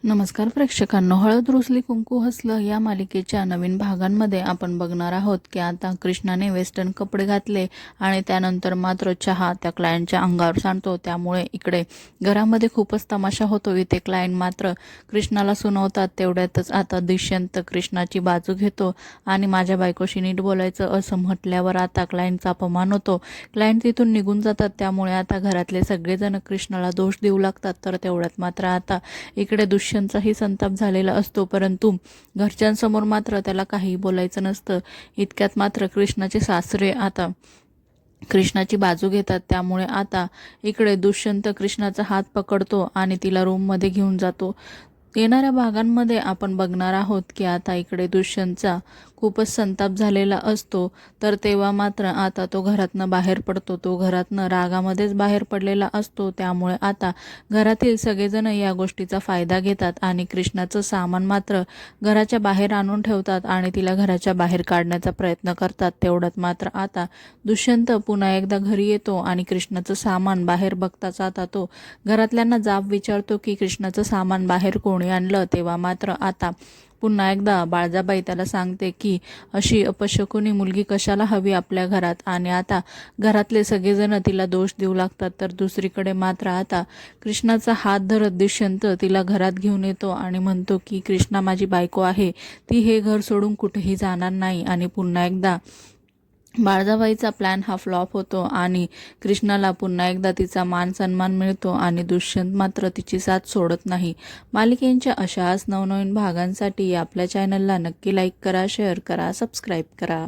नमस्कार प्रेक्षकांनो, हळद रुसली कुंकू हसलं या मालिकेच्या नवीन भागांमध्ये आपण बघणार आहोत की आता कृष्णाने वेस्टर्न कपडे घातले आणि त्यानंतर मात्र चहा त्या क्लायंटच्या अंगावर सांडतो। त्यामुळे इकडे घरामध्ये खूपच तमाशा होतो। इथे क्लायंट मात्र कृष्णाला सुनवतात। तेवढ्यातच आता दुष्यंत कृष्णाची बाजू घेतो आणि माझ्या बायकोशी नीट बोलायचं असं म्हटल्यावर आता क्लायंटचा अपमान होतो। क्लायंट तिथून निघून जातात। त्यामुळे आता घरातले सगळेजण कृष्णाला दोष देऊ लागतात। तर तेवढ्यात मात्र आता इकडे दुष्यंतचाही संताप झालेला असतो, परंतु घरच्यांसमोर मात्र त्याला काही बोलायचं नसतं। इतक्यात मात्र कृष्णाचे सासरे आता कृष्णाची बाजू घेतात। त्यामुळे आता इकडे दुष्यंत कृष्णाचा हात पकडतो आणि तिला रूममध्ये घेऊन जातो। येणाऱ्या भागांमध्ये आपण बघणार आहोत की आता इकडे दुष्यंतचा खूपच संताप झालेला असतो। तर तेव्हा मात्र आता तो घरातनं बाहेर पडतो। तो घरातनं रागामध्येच बाहेर पडलेला असतो। त्यामुळे आता घरातील सगळेजण या गोष्टीचा फायदा घेतात आणि कृष्णाचं सामान मात्र घराच्या बाहेर आणून ठेवतात आणि तिला घराच्या बाहेर काढण्याचा प्रयत्न करतात। तेवढ्यात मात्र आता दुष्यंत पुन्हा एकदा घरी येतो आणि कृष्णाचं सामान बाहेर बघताच आता तो घरातल्यांना जाब विचारतो की कृष्णाचं सामान बाहेर कोणी आणलं। तेव्हा मात्र आता पुन्हा एकदा बाळजाबाई त्याला सांगते की अशी अपशकुनी मुलगी कशाला हवी आपल्या घरात, आणि आता घरातले सगळेजण तिला दोष देऊ लागतात। तर दुसरीकडे मात्र आता कृष्णाचा हात धरत दुष्यंत तिला घरात घेऊन येतो आणि म्हणतो की कृष्णा माझी बायको आहे, ती हे घर सोडून कुठेही जाणार नाही। आणि पुन्हा एकदा बाळजाबाईचा प्लॅन हा फ्लॉप होतो आणि कृष्णाला पुन्हा एकदा तिचा मान सन्मान मिळतो आणि दुष्यंत मात्र तिची साथ सोडत नाही। मालिकेच्या अशाच नवनवीन भागांसाठी आपल्या चॅनलला नक्की लाईक करा, शेअर करा, सबस्क्राईब करा।